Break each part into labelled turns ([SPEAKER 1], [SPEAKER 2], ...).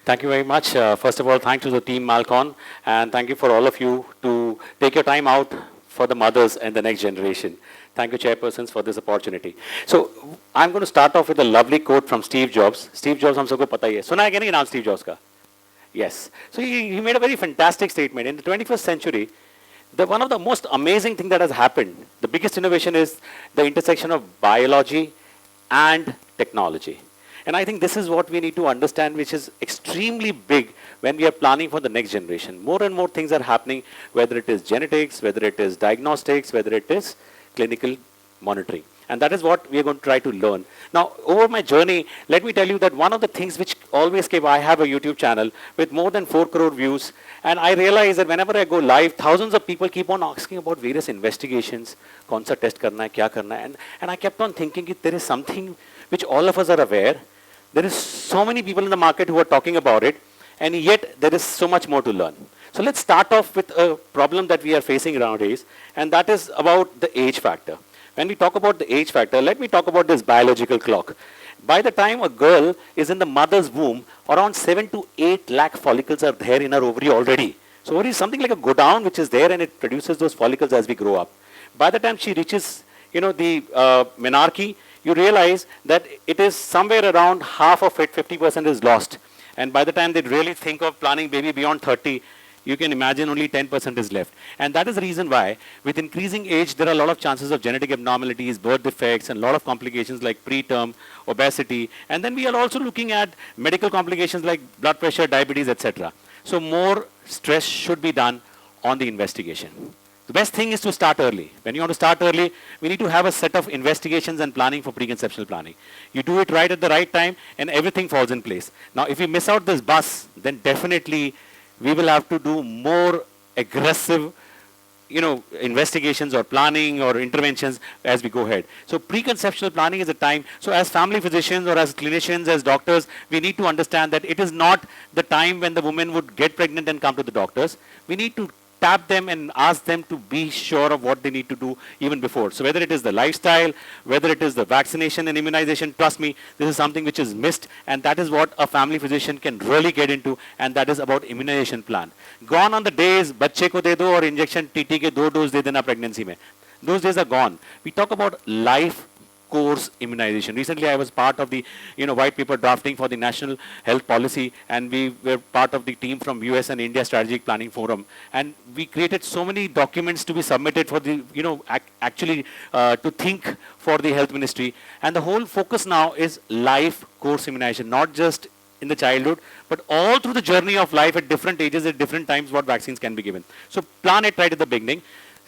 [SPEAKER 1] Thank you very much. First of all, thanks to the team MALCON, and thank you for all of you to take your time out for the mothers and the next generation. Thank you, chairpersons, for this opportunity. So, I'm going to start off with a lovely quote from Steve Jobs. Steve Jobs, हम सबको पता ही है. सुना है क्या नहीं नाम Steve Jobs का? Yes. So he made a very fantastic statement. In the 21st century, one of the most amazing things that has happened, the biggest innovation is the intersection of biology and technology. And I think this is what we need to understand, which is extremely big when we are planning for the next generation. More and more things are happening, whether it is genetics, whether it is diagnostics, whether it is clinical monitoring. And that is what we are going to try to learn. Now, over my journey, let me tell you that one of the things which always came, I have a YouTube channel with more than 4 crore views. And I realize that whenever I go live, thousands of people keep on asking about various investigations, kaun sa test karna hai, kya karna hai. And I kept on thinking that there is something which all of us are aware. There is so many people in the market who are talking about it, and yet there is so much more to learn. So let's start off with a problem that we are facing nowadays, and that is about the age factor. When we talk about the age factor, let me talk about this biological clock. By the time a girl is in the mother's womb, around 7 to 8 lakh follicles are there in her ovary already. So ovary is something like a godown which is there, and it produces those follicles as we grow up. By the time she reaches, the menarche, you realize that it is somewhere around half of it, 50% is lost. And by the time they really think of planning baby beyond 30, you can imagine only 10% is left. And that is the reason why, with increasing age, there are a lot of chances of genetic abnormalities, birth defects, and a lot of complications like preterm, obesity. And then we are also looking at medical complications like blood pressure, diabetes, etc. So more stress should be done on the investigation. The best thing is to start early. When you want to start early, we need to have a set of investigations and planning for preconceptional planning. You do it right at the right time, and everything falls in place. Now, if we miss out this bus, then definitely we will have to do more aggressive, investigations or planning or interventions as we go ahead. So preconceptional planning is a time. So as family physicians or as clinicians, as doctors, we need to understand that it is not the time when the woman would get pregnant and come to the doctors. We need to tap them and ask them to be sure of what they need to do even before. So whether it is the lifestyle, whether it is the vaccination and immunization, trust me, this is something which is missed, and that is what a family physician can really get into, and that is about immunization plan. Gone on the days, bachche ko de do aur injection TT ke 2 dose de dena pregnancy mein. Those days are gone. We talk about life course immunization. Recently, I was part of the white paper drafting for the National Health Policy, and we were part of the team from US and India Strategic Planning Forum, and we created so many documents to be submitted for the actually to think for the health ministry. And the whole focus now is life course immunization, not just in the childhood, but all through the journey of life at different ages, at different times, what vaccines can be given. So plan it right at the beginning.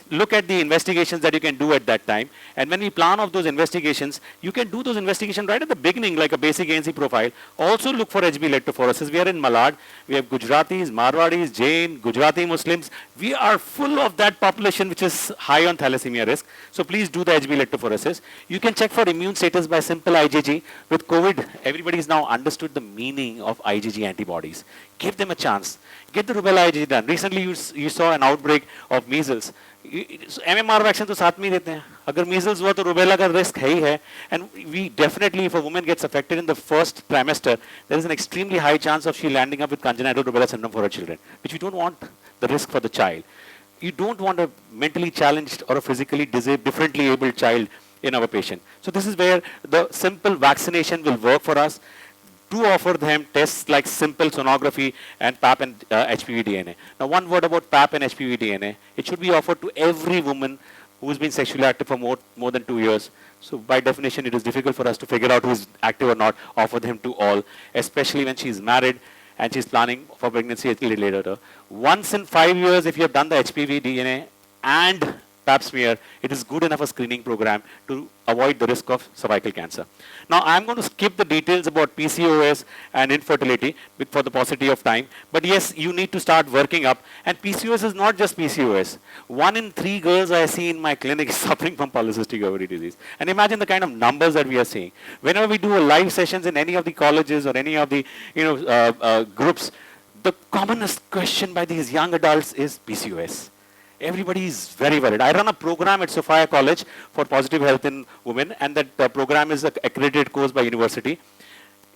[SPEAKER 1] Look at the investigations that you can do at that time. And when we plan off those investigations, you can do those investigations right at the beginning, like a basic ANC profile. Also look for HB electrophoresis. We are in Malad. We have Gujaratis, Marwadis, Jain, Gujarati Muslims. We are full of that population which is high on thalassemia risk. So please do the HB electrophoresis. You can check for immune status by simple IgG. With COVID, everybody has now understood the meaning of IgG antibodies. Give them a chance. Get the rubella IgG done. Recently, you saw an outbreak of measles. MMR vaccine तो साथ में ही देते हैं. अगर measles हुआ तो rubella का risk है ही है. And we definitely, if a woman gets affected in the first trimester, there is an extremely high chance of she landing up with congenital rubella syndrome for her children, which we don't want the risk for the child. You don't want a mentally challenged or a physically differently abled child in our patient. So this is where the simple vaccination will work for us. Do offer them tests like simple sonography and PAP and HPV DNA. Now, one word about PAP and HPV DNA. It should be offered to every woman who has been sexually active for more than 2 years. So, by definition, it is difficult for us to figure out who is active or not. Offer them to all, especially when she is married and she is planning for pregnancy a little later. Once in 5 years, if you have done the HPV DNA and PAP smear, it is good enough a screening program to avoid the risk of cervical cancer. Now, I'm going to skip the details about PCOS and infertility for the paucity of time. But yes, you need to start working up. And PCOS is not just PCOS. 1 in 3 girls I see in my clinic is suffering from polycystic ovary disease. And imagine the kind of numbers that we are seeing. Whenever we do a live sessions in any of the colleges or any of the groups, the commonest question by these young adults is PCOS. Everybody is very worried. I run a program at Sophia College for positive health in women, and that program is an accredited course by university.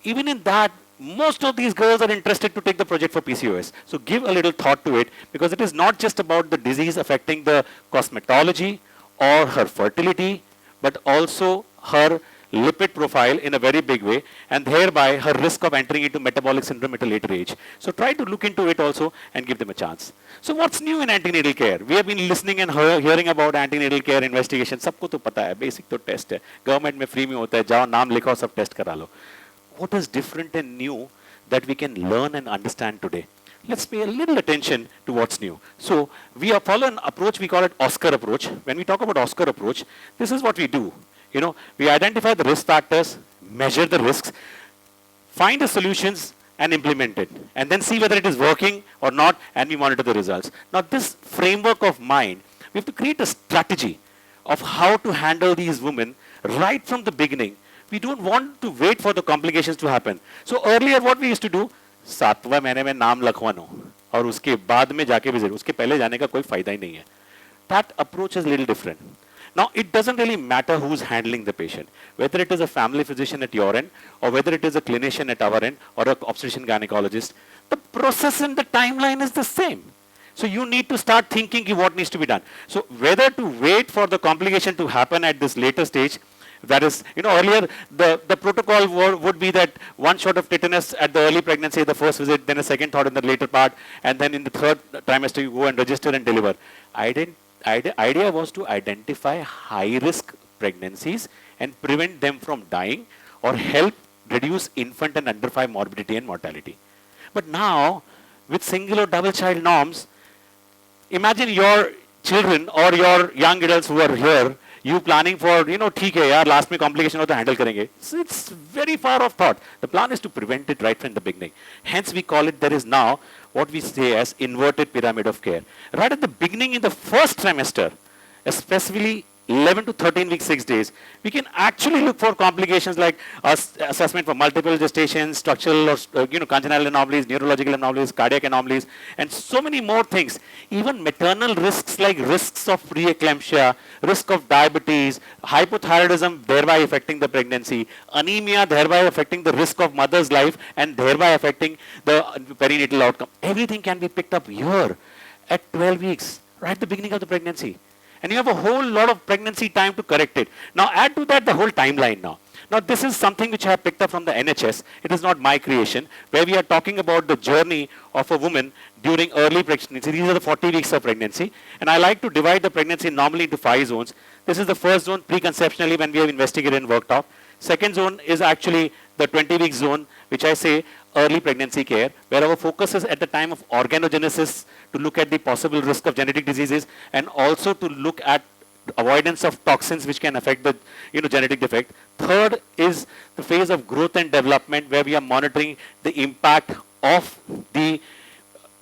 [SPEAKER 1] Even in that, most of these girls are interested to take the project for PCOS. So give a little thought to it, because it is not just about the disease affecting the cosmetology or her fertility, but also her lipid profile in a very big way, and thereby her risk of entering into metabolic syndrome at a later age. So try to look into it also and give them a chance. So what's new in antenatal care? We have been listening and hearing about antenatal care investigation. सबको तो पता है, basic तो test है. Government में free में होता है, जाओ नाम लिखाओ सब test करा लो. What is different and new that we can learn and understand today? Let's pay a little attention to what's new. So we are following an approach, we call it Oscar approach. When we talk about Oscar approach, this is what we do. You know, we identify the risk factors, measure the risks, find the solutions and implement it, and then see whether it is working or not, and we monitor the results. Now this framework of mind, we have to create a strategy of how to handle these women right from the beginning. We don't want to wait for the complications to happen. So earlier what we used to do, 7वें महीने में नाम लखवानो और उसके बाद में जाके visit, उसके पहले जाने का कोई फायदा ही नहीं है. That approach is a little different. Now, it doesn't really matter who's handling the patient, whether it is a family physician at your end, or whether it is a clinician at our end, or an obstetrician gynecologist. The process and the timeline is the same. So you need to start thinking what needs to be done. So whether to wait for the complication to happen at this later stage, that is, you know, earlier the protocol would be that one shot of tetanus at the early pregnancy, the first visit, then a second thought in the later part, and then in the third trimester you go and register and deliver. Idea was to identify high-risk pregnancies and prevent them from dying, or help reduce infant and under 5 morbidity and mortality. But now, with single or double child norms, imagine your children or your young adults who are here, you planning for, you know, ठीक है यार, last में complication हो तो handle करेंगे. So it's very far off thought. The plan is to prevent it right from the beginning. Hence we call it, there is now what we say as inverted pyramid of care. Right at the beginning in the first trimester, especially 11 to 13 weeks, 6 days, we can actually look for complications like assessment for multiple gestations, structural or congenital anomalies, neurological anomalies, cardiac anomalies, and so many more things. Even maternal risks like risks of preeclampsia, risk of diabetes, hypothyroidism, thereby affecting the pregnancy, anemia, thereby affecting the risk of mother's life, and thereby affecting the perinatal outcome. Everything can be picked up here at 12 weeks, right at the beginning of the pregnancy. And you have a whole lot of pregnancy time to correct it. Now add to that the whole timeline now. Now this is something which I have picked up from the NHS. It is not my creation, where we are talking about the journey of a woman during early pregnancy. These are the 40 weeks of pregnancy. And I like to divide the pregnancy normally into 5 zones. This is the first zone, preconceptionally, when we have investigated and worked out. Second zone is actually the 20-week zone, which I say early pregnancy care, where our focus is at the time of organogenesis to look at the possible risk of genetic diseases, and also to look at avoidance of toxins which can affect the genetic defect. Third is the phase of growth and development, where we are monitoring the impact of the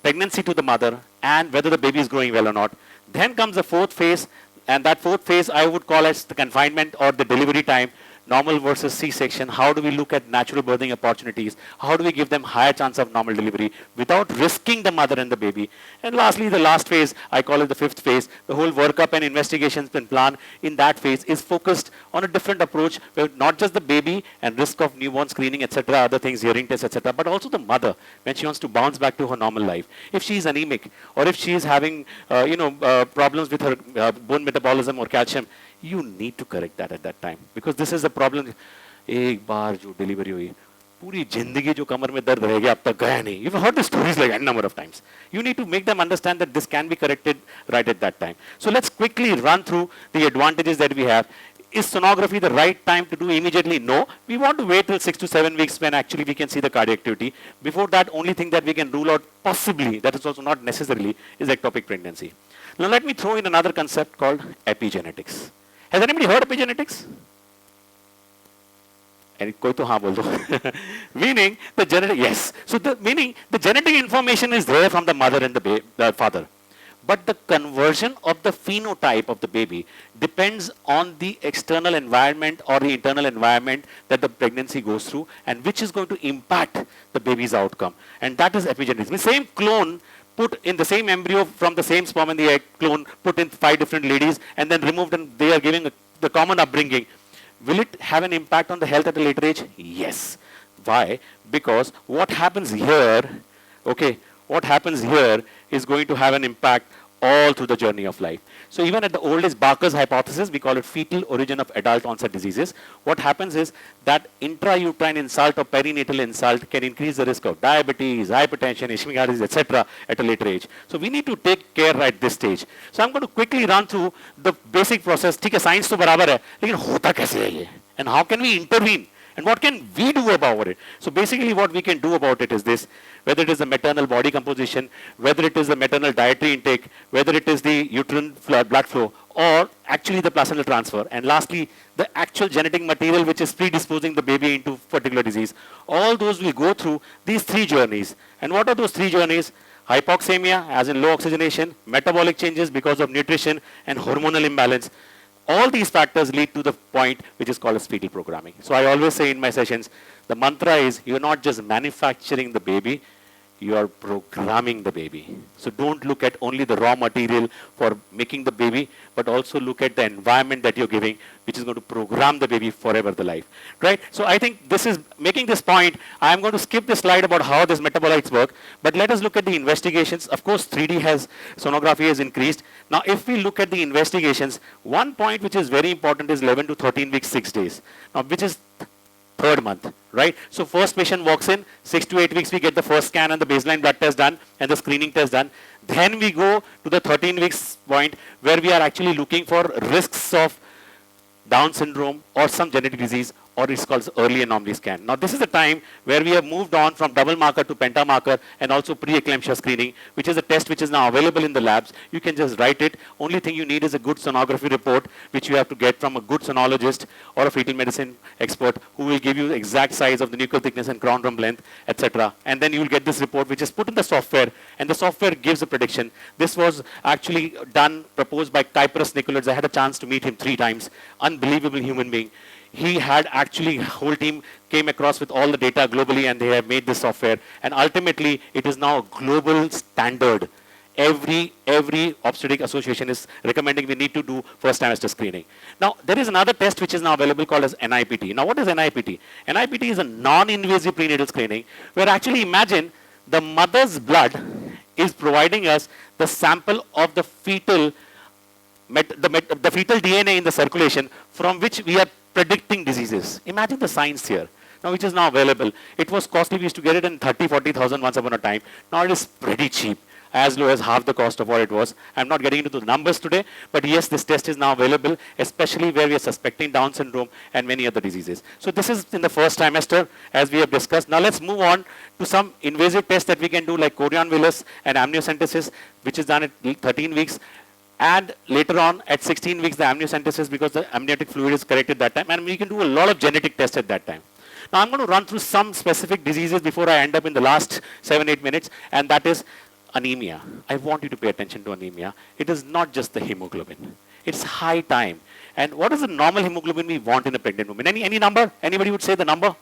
[SPEAKER 1] pregnancy to the mother and whether the baby is growing well or not. Then comes the fourth phase, and that fourth phase I would call as the confinement or the delivery time. Normal versus C-section, how do we look at natural birthing opportunities? How do we give them higher chance of normal delivery without risking the mother and the baby? And lastly, the last phase, I call it the fifth phase, the whole workup and investigations and plan in that phase is focused on a different approach, where not just the baby and risk of newborn screening, etc., other things, hearing tests, etc., but also the mother when she wants to bounce back to her normal life. If she is anemic, or if she is having problems with her bone metabolism or calcium, you need to correct that at that time, because this is the problem. एक बार जो delivery हुई, पूरी जिंदगी जो कमर में दर्द रह गया, अब तक गया नहीं. You've heard the stories like a number of times. You need to make them understand that this can be corrected right at that time. So let's quickly run through the advantages that we have. Is sonography the right time to do immediately? No. We want to wait till 6 to 7 weeks when actually we can see the cardiac activity. Before that, only thing that we can rule out possibly, that is also not necessarily, is ectopic pregnancy. Now let me throw in another concept called epigenetics. Has anybody heard of epigenetics? कोई तो हाँ बोल दो. Meaning the genetic, yes. So meaning the genetic information is there from the mother and the father, but the conversion of the phenotype of the baby depends on the external environment or the internal environment that the pregnancy goes through, and which is going to impact the baby's outcome. And that is epigenetics. The same clone put in the same embryo from the same sperm and the egg clone, put in 5 different ladies and then removed, and they are giving the common upbringing. Will it have an impact on the health at a later age? Yes. Why? Because what happens here, okay, what happens here is going to have an impact all through the journey of life. So even at the oldest Barker's hypothesis, we call it fetal origin of adult onset diseases. What happens is that intrauterine insult or perinatal insult can increase the risk of diabetes, hypertension, ischemic heart disease, etc. at a later age. So we need to take care at this stage. So I'm going to quickly run through the basic process. ठीक है, science तो बराबर है, लेकिन होता कैसे है ये? And how can we intervene? And what can we do about it? So basically what we can do about it is this, whether it is the maternal body composition, whether it is the maternal dietary intake, whether it is the uterine blood flow, or actually the placental transfer. And lastly, the actual genetic material which is predisposing the baby into particular disease. All those will go through these three journeys. And what are those three journeys? Hypoxemia, as in low oxygenation, metabolic changes because of nutrition and hormonal imbalance. All these factors lead to the point which is called as fetal programming. So I always say in my sessions, the mantra is you're not just manufacturing the baby, you are programming the baby. So don't look at only the raw material for making the baby, but also look at the environment that you're giving, which is going to program the baby forever the life, right? So I think this is, making this point, I'm going to skip this slide about how these metabolites work, but let us look at the investigations. Of course, 3D sonography has increased. Now, if we look at the investigations, one point which is very important is 11 to 13 weeks, 6 days. Now, which is third month, right? So first patient walks in, 6 to 8 weeks we get the first scan and the baseline blood test done and the screening test done. Then we go to the 13 weeks point where we are actually looking for risks of Down syndrome or some genetic disease, or it's called early anomaly scan. Now this is the time where we have moved on from double marker to pentamarker and also pre-eclampsia screening, which is a test which is now available in the labs. You can just write it. Only thing you need is a good sonography report, which you have to get from a good sonologist or a fetal medicine expert who will give you the exact size of the nuchal thickness and crown rump length, etc. And then you will get this report which is put in the software, and the software gives a prediction. This was actually done, proposed by Kypros Nicolaides. I had a chance to meet him 3 times. Unbelievable human being. He had actually, whole team came across with all the data globally and they have made this software. And ultimately, it is now a global standard. Every obstetric association is recommending we need to do first trimester screening. Now, there is another test which is now available called as NIPT. Now, what is NIPT? NIPT is a non-invasive prenatal screening where actually imagine the mother's blood is providing us the sample of the fetal the fetal DNA in the circulation from which we are predicting diseases. Imagine the science here. Now, which is now available. It was costly. We used to get it in 30, 40,000 once upon a time. Now it is pretty cheap, as low as half the cost of what it was. I'm not getting into the numbers today, but yes, this test is now available, especially where we are suspecting Down syndrome and many other diseases. So this is in the first trimester, as we have discussed. Now let's move on to some invasive tests that we can do, like chorion-villus and amniocentesis, which is done at 13 weeks. And later on, at 16 weeks, the amniocentesis, because the amniotic fluid is corrected that time. And we can do a lot of genetic tests at that time. Now, I'm going to run through some specific diseases before I end up in the last 7-8 minutes. And that is anemia. I want you to pay attention to anemia. It is not just the hemoglobin. It's high time. And what is the normal hemoglobin we want in a pregnant woman? Any number? Anybody would say the number?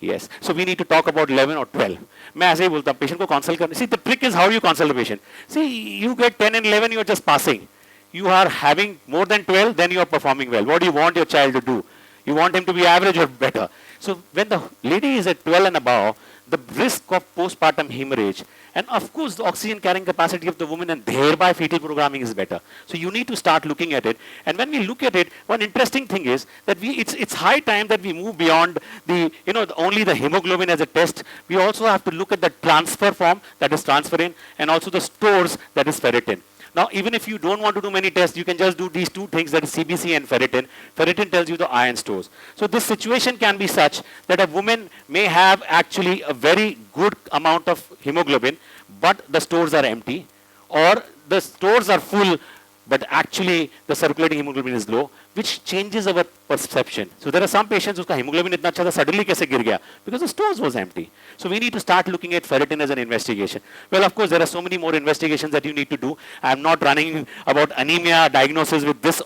[SPEAKER 1] Yes. So we need to talk about 11 or 12. मैं ऐसे ही बोलता हूँ patient को consult करने. See, the trick is how you consult the patient. See, you get 10 and 11, you are just passing. You are having more than 12, then you are performing well. What do you want your child to do? You want him to be average or better. So when the lady is at 12 and above, the risk of postpartum hemorrhage, and of course the oxygen carrying capacity of the woman and thereby fetal programming is better. So you need to start looking at it. And when we look at it, one interesting thing is that it's high time that we move beyond the, only the hemoglobin as a test. We also have to look at the transfer form, that is transferrin, and also the stores, that is ferritin. Now, even if you don't want to do many tests, you can just do these 2 things, that is CBC and ferritin. Ferritin tells you the iron stores. So this situation can be such that a woman may have actually a very good amount of hemoglobin, but the stores are empty, or the stores are full, but actually the circulating hemoglobin is low, which changes our perception. So there are some patients whose hemoglobin itna acha tha, suddenly kaise gir gaya? Because the stores was empty. So we need to start looking at ferritin as an investigation. Well, of course, there are so many more investigations that you need to do. I'm not running about anemia diagnosis with this,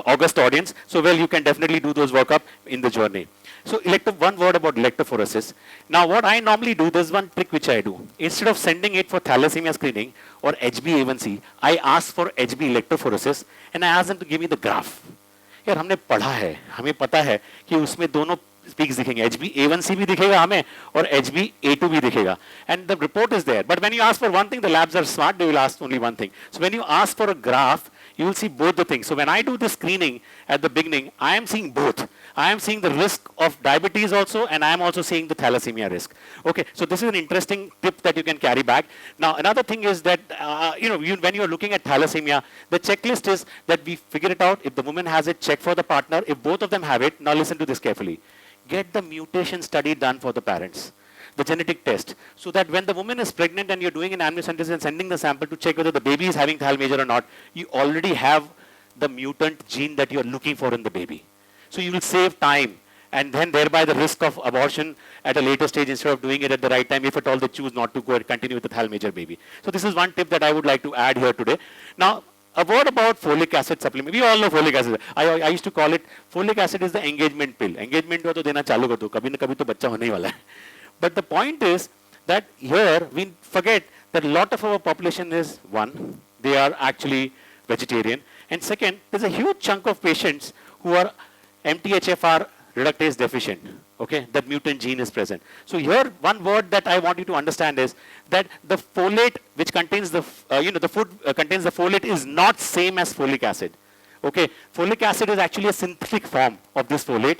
[SPEAKER 1] august audience. So, well, you can definitely do those workup in the journey. So one word about electrophoresis. Now what I normally do, there's one trick which I do. Instead of sending it for thalassemia screening or HbA1c, I ask for HB electrophoresis and I ask them to give me the graph. यार हमने पढ़ा है, हमें पता है कि उसमें दोनों peaks दिखेंगे, HbA1c भी दिखेगा हमें और HbA2 भी दिखेगा, and the report is there. But when you ask for one thing, the labs are smart, they will ask only one thing. So when you ask for a graph, you will see both the things. So when I do the screening at the beginning, I am seeing both. I am seeing the risk of diabetes also, and I am also seeing the thalassemia risk. Okay, so this is an interesting tip that you can carry back. Now, another thing is that, when you're looking at thalassemia, the checklist is that we figure it out. If the woman has it, check for the partner. If both of them have it, now listen to this carefully. Get the mutation study done for the parents, the genetic test, so that when the woman is pregnant and you're doing an amniocentesis and sending the sample to check whether the baby is having thal major or not, you already have the mutant gene that you're looking for in the baby. So you will save time, and then thereby the risk of abortion at a later stage instead of doing it at the right time, if at all they choose not to go and continue with the thal major baby. So this is one tip that I would like to add here today. Now, a word about folic acid supplement. We all know folic acid. I used to call it, folic acid is the engagement pill. Engagement हुआ तो देना चालू कर दो, कभी न कभी तो बच्चा होने ही वाला है. But the point is that here we forget that a lot of our population is, one, they are actually vegetarian, and second, there's a huge chunk of patients who are MTHFR reductase deficient. Okay, that mutant gene is present. So here, one word that I want you to understand is that the folate, which contains the, the food contains the folate, is not same as folic acid. Okay, folic acid is actually a synthetic form of this folate,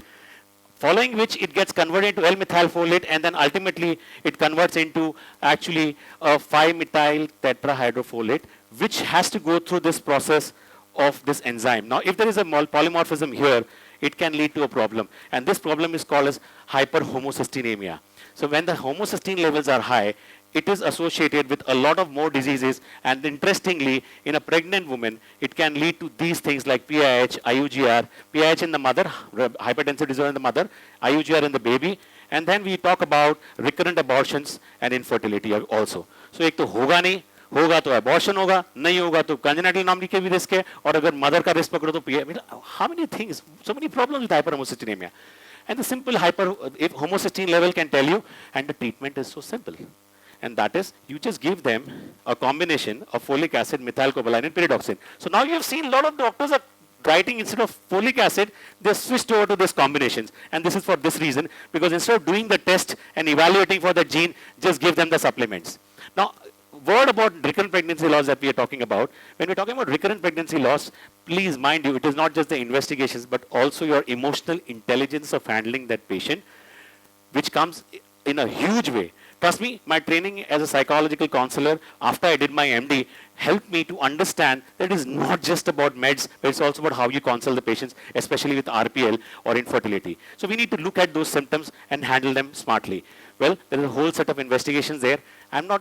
[SPEAKER 1] following which it gets converted into L-methylfolate, and then ultimately it converts into actually a 5-methyl tetrahydrofolate, which has to go through this process of this enzyme. Now, if there is a polymorphism here, it can lead to a problem, and this problem is called as hyperhomocysteinemia. So when the homocysteine levels are high, it is associated with a lot of more diseases, and interestingly, in a pregnant woman, it can lead to these things like PIH, IUGR, PIH in the mother, hypertensive disorder in the mother, IUGR in the baby, and then we talk about recurrent abortions and infertility also. So एक तो होगा नहीं, होगा तो abortion होगा, नहीं होगा तो congenital anomaly के भी risk है, और अगर mother का risk पकड़ो तो how many things, so many problems with hyperhomocysteinemia. And the simple if homocysteine level can tell you, and the treatment is so simple. And that is, you just give them a combination of folic acid, methylcobalamin, and pyridoxine. So now you have seen a lot of doctors are writing instead of folic acid, they switched over to these combinations. And this is for this reason, because instead of doing the test and evaluating for the gene, just give them the supplements. Now, word about recurrent pregnancy loss that we are talking about. When we're talking about recurrent pregnancy loss, please mind you, it is not just the investigations, but also your emotional intelligence of handling that patient, which comes in a huge way. Trust me, my training as a psychological counselor after I did my MD helped me to understand that it is not just about meds, but it's also about how you counsel the patients, especially with RPL or infertility. So we need to look at those symptoms and handle them smartly. Well, there is a whole set of investigations there.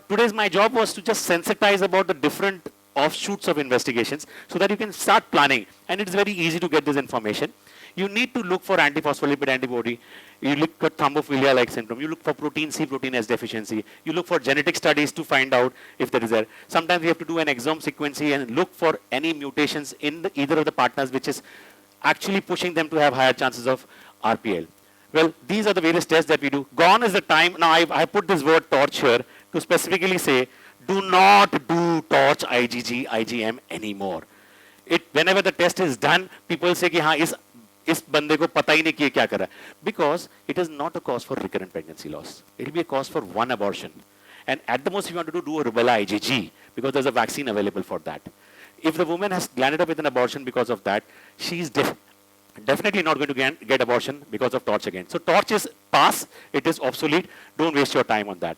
[SPEAKER 1] Today's my job was to just sensitize about the different offshoots of investigations so that you can start planning. And it's very easy to get this information. You need to look for antiphospholipid antibody. You look for thrombophilia-like syndrome. You look for protein C, protein S deficiency. You look for genetic studies to find out if there is there. Sometimes we have to do an exome sequencing and look for any mutations in either of the partners, which is actually pushing them to have higher chances of RPL. Well, these are the various tests that we do. Gone is the time. Now, I put this word torch here to specifically say, do not do torch IgG, IgM anymore. Whenever the test is done, people say, इस बंदे को पता ही नहीं कि क्या कर रहा है, because it is not a cause for recurrent pregnancy loss. It will be a cause for one abortion, and at the most if you want to do a rubella IgG, because there's a vaccine available for that. If the woman has landed up with an abortion because of that, she is definitely not going to get abortion because of torch again. So torch is pass, it is obsolete. Don't waste your time on that.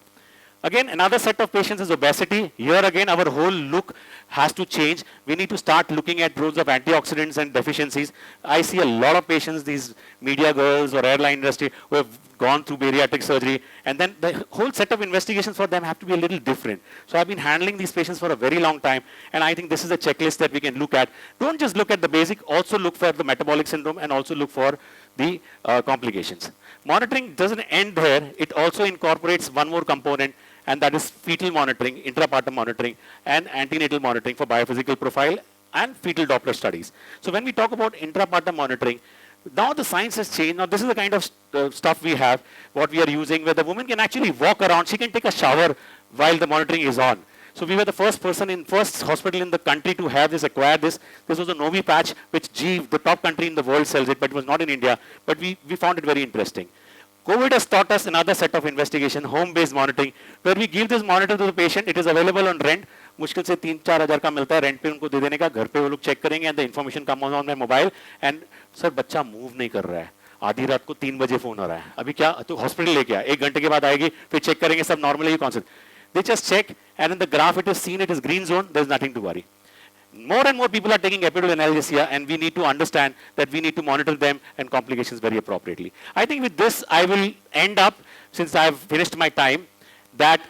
[SPEAKER 1] Again, another set of patients is obesity. Here again, our whole look has to change. We need to start looking at roles of antioxidants and deficiencies. I see a lot of patients, these media girls or airline industry, who have gone through bariatric surgery, and then the whole set of investigations for them have to be a little different. So I've been handling these patients for a very long time, and I think this is a checklist that we can look at. Don't just look at the basic, also look for the metabolic syndrome and also look for the complications. Monitoring doesn't end there. It also incorporates one more component, and that is fetal monitoring, intrapartum monitoring, and antenatal monitoring for biophysical profile and fetal Doppler studies. So when we talk about intrapartum monitoring, now the science has changed. Now this is the kind of stuff we have, what we are using, where the woman can actually walk around. She can take a shower while the monitoring is on. So we were the first hospital in the country to have this, acquire this. This was a Novi patch, which the top country in the world sells it, but it was not in India. But we found it very interesting. COVID has taught us another set of investigation, home-based monitoring, where we give this monitor to the patient. It is available on rent. मुश्किल से 3-4 हज़ार का मिलता है rent पे उनको दे देने का घर पे वो लोग चेक करेंगे and the information come on my mobile and sir बच्चा मूव नहीं कर रहा है आधी रात को 3 बजे फोन आ रहा है अभी क्या तो हॉस्पिटल लेके आ 1 घंटे के बाद आएगी फिर चेक करेंगे सब नॉर्मल है कौन सा they just check and in the graph it is seen it is green zone there is nothing to worry more and more people are taking epidural analgesia and we need to understand that we need to monitor them and complications very appropriately. I think with this I will end up, since I have finished my time, that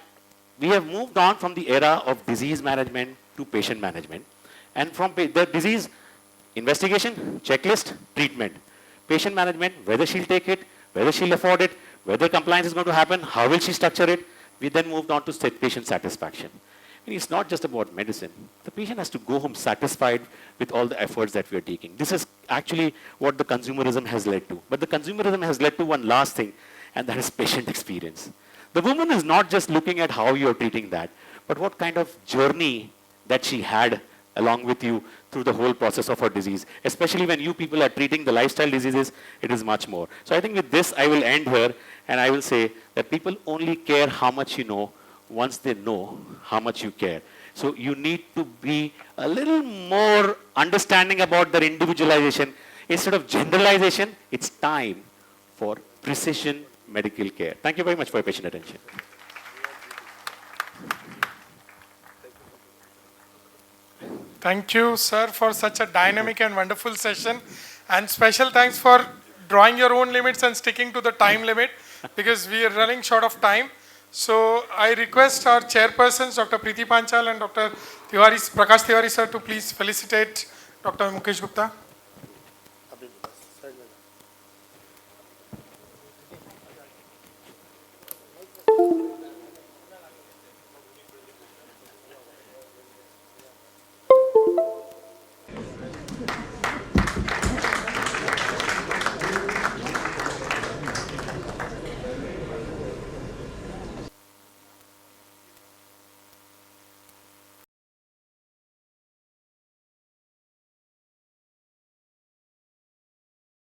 [SPEAKER 1] we have moved on from the era of disease management to patient management. And from the disease investigation, checklist, treatment. Patient management, whether she'll take it, whether she'll afford it, whether compliance is going to happen, how will she structure it. We then moved on to patient satisfaction. It's not just about medicine. The patient has to go home satisfied with all the efforts that we are taking. This is actually what the consumerism has led to. But the consumerism has led to one last thing, and that is patient experience. The woman is not just looking at how you are treating that, but what kind of journey that she had along with you through the whole process of her disease. Especially when you people are treating the lifestyle diseases, it is much more. So I think with this, I will end here, and I will say that people only care how much you know once they know how much you care. So you need to be a little more understanding about their individualization. Instead of generalization, it's time for precision medical care. Thank you very much for your patient attention.
[SPEAKER 2] Thank you, sir, for such a dynamic and wonderful session. And special thanks for drawing your own limits and sticking to the time limit, because we are running short of time. So I request our chairpersons, Dr. Preeti Panchal and Dr. Prakash Tiwari sir, to please felicitate Dr. Mukesh Gupta.